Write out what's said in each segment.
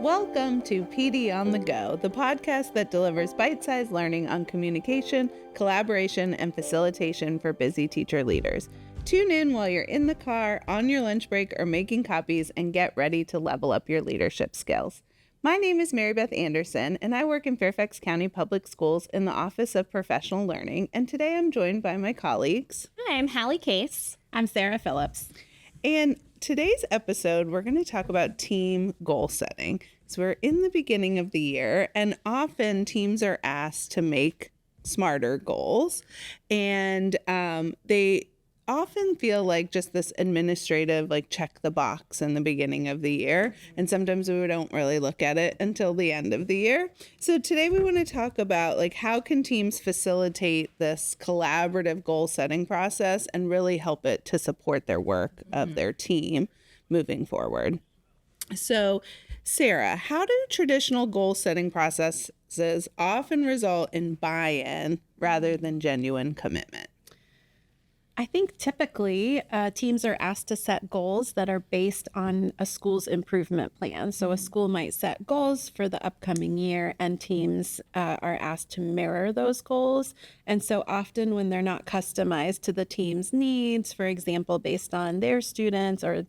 Welcome to PD on the Go, the podcast that delivers bite-sized learning on communication, collaboration, and facilitation for busy teacher leaders. Tune in while you're in the car, on your lunch break, or making copies, and get ready to level up your leadership skills. My name is Mary Beth Anderson, and I work in Fairfax County Public Schools in the Office of Professional Learning, and today I'm joined by my colleagues. Hi, I'm Hallie Case. I'm Sarah Phillips. And today's episode, we're going to talk about team goal setting. So we're in the beginning of the year, and often teams are asked to make smarter goals. And they often feel like just this administrative, like check the box in the beginning of the year. And sometimes we don't really look at it until the end of the year. So today we want to talk about like how can teams facilitate this collaborative goal setting process and really help it to support their work of their team moving forward. So Sarah, how do traditional goal setting processes often result in buy-in rather than genuine commitment? I think typically teams are asked to set goals that are based on a school's improvement plan. So a school might set goals for the upcoming year, and teams are asked to mirror those goals. And so often when they're not customized to the team's needs, for example, based on their students or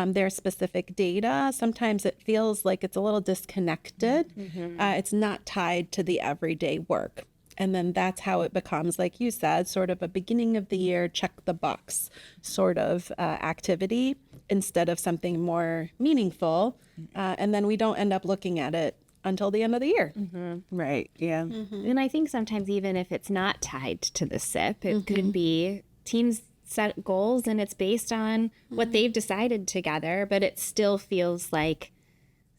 their specific data, sometimes it feels like it's a little disconnected. It's not tied to the everyday work. And then that's how it becomes, like you said, sort of a beginning of the year, check the box sort of activity instead of something more meaningful. And then we don't end up looking at it until the end of the year. Right. Yeah. And I think sometimes even if it's not tied to the SIP, it could be teams set goals and it's based on what they've decided together, but it still feels like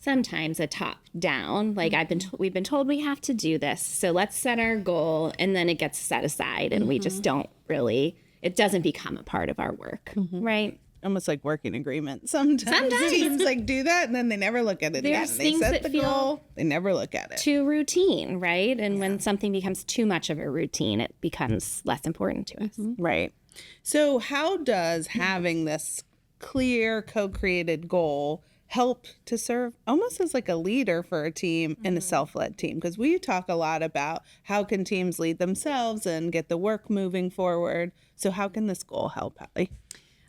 sometimes a top down, like we've been told we have to do this. So let's set our goal, and then it gets set aside and we just don't really, it doesn't become a part of our work. Right. Almost like working agreement. Sometimes teams like do that and then they never look at it There's again. They things set that the goal, they never look at it. Too routine, right? And when something becomes too much of a routine, it becomes less important to us. Right. So how does having this clear co-created goal help to serve almost as like a leader for a team and a self-led team? Because we talk a lot about how can teams lead themselves and get the work moving forward. So how can this goal help, Hallie?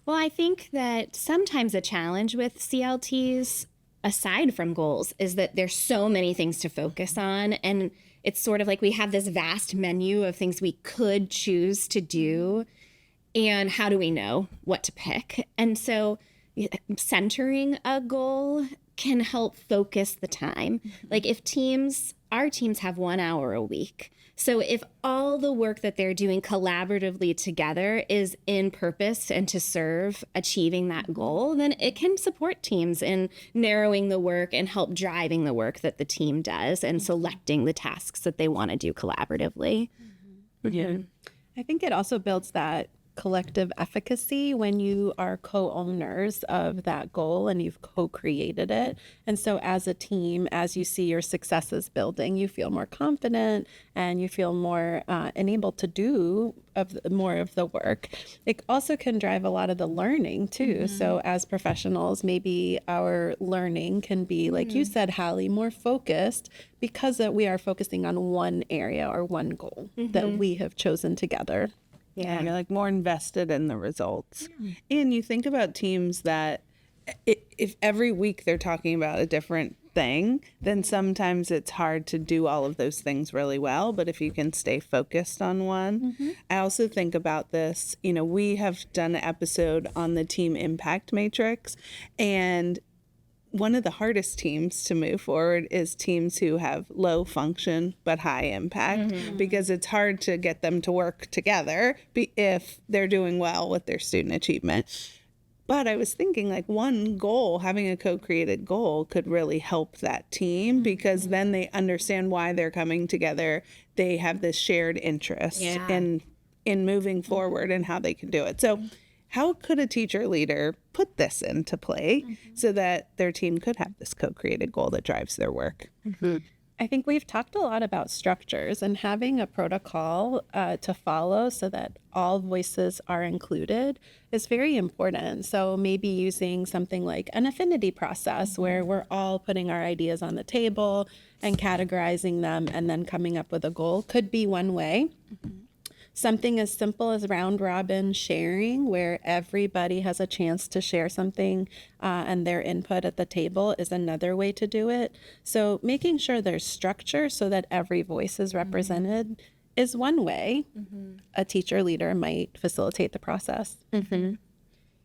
Well, I think that sometimes a challenge with CLTs, aside from goals, is that there's so many things to focus on. And it's sort of like we have this vast menu of things we could choose to do. And how do we know what to pick? And so centering a goal can help focus the time. Like if our teams have 1 hour a week. So if all the work that they're doing collaboratively together is in purpose and to serve achieving that goal, then it can support teams in narrowing the work and help driving the work that the team does and selecting the tasks that they want to do collaboratively. Yeah. I think it also builds that collective efficacy when you are co-owners of that goal and you've co-created it. And so as a team, as you see your successes building, you feel more confident and you feel more enabled to do more of the work. It also can drive a lot of the learning too. So as professionals, maybe our learning can be, like you said, Hallie, more focused because we are focusing on one area or one goal that we have chosen together. Yeah, you're like more invested in the results. And you think about teams that if every week they're talking about a different thing, then sometimes it's hard to do all of those things really well. But if you can stay focused on one, I also think about this, we have done an episode on the team impact matrix, and one of the hardest teams to move forward is teams who have low function but high impact, because it's hard to get them to work together if they're doing well with their student achievement. But I was thinking like one goal, having a co-created goal could really help that team, because then they understand why they're coming together. They have this shared interest in moving forward and how they can do it. So how could a teacher leader put this into play so that their team could have this co-created goal that drives their work? I think we've talked a lot about structures and having a protocol to follow so that all voices are included is very important. So maybe using something like an affinity process where we're all putting our ideas on the table and categorizing them and then coming up with a goal could be one way. Something as simple as round robin sharing, where everybody has a chance to share something and their input at the table, is another way to do it. So making sure there's structure so that every voice is represented is one way a teacher leader might facilitate the process.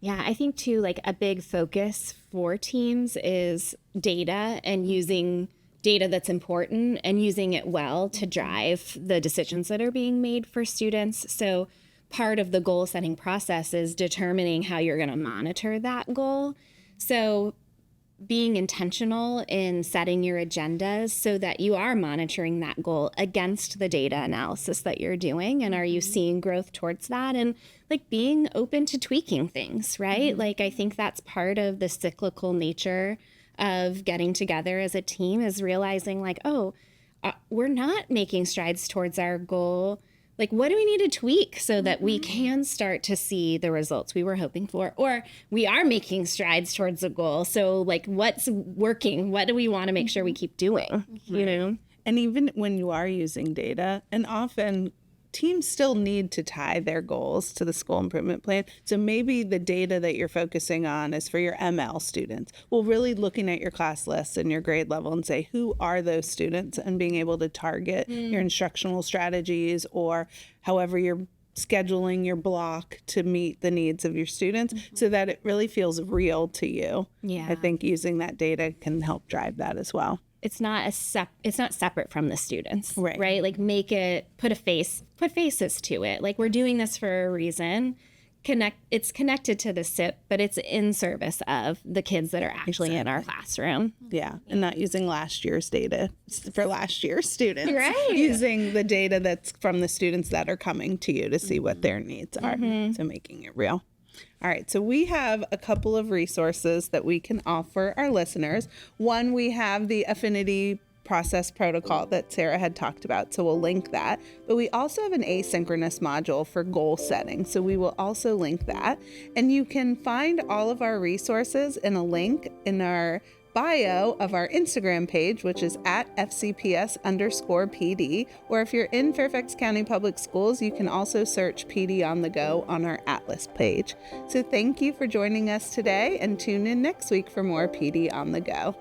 Yeah, I think too, like a big focus for teams is data and using data that's important and using it well to drive the decisions that are being made for students. So part of the goal setting process is determining how you're going to monitor that goal. So being intentional in setting your agendas so that you are monitoring that goal against the data analysis that you're doing. And are you seeing growth towards that? And like being open to tweaking things, right? Like I think that's part of the cyclical nature of getting together as a team, is realizing like, we're not making strides towards our goal. Like, what do we need to tweak so that we can start to see the results we were hoping for? Or we are making strides towards a goal. So like, what's working? What do we want to make sure we keep doing? You know? And even when you are using data, and often teams still need to tie their goals to the school improvement plan. So maybe the data that you're focusing on is for your ML students. Well, really looking at your class lists and your grade level and say, who are those students, and being able to target your instructional strategies or however you're scheduling your block to meet the needs of your students so that it really feels real to you. Yeah. I think using that data can help drive that as well. It's not it's not separate from the students, Right. right? Like put faces to it. Like we're doing this for a reason. It's connected to the SIP, but it's in service of the kids that are actually in our classroom. Yeah. And not using last year's data for last year's students. Right. Using the data that's from the students that are coming to you to see what their needs are. So making it real. All right, so we have a couple of resources that we can offer our listeners. One, we have the affinity process protocol that Sarah had talked about, so we'll link that. But we also have an asynchronous module for goal setting, so we will also link that. And you can find all of our resources in a link in our bio of our Instagram page, which is at FCPS_PD, or if you're in Fairfax County Public Schools, you can also search PD on the Go on our Atlas page. So thank you for joining us today, and tune in next week for more PD on the Go.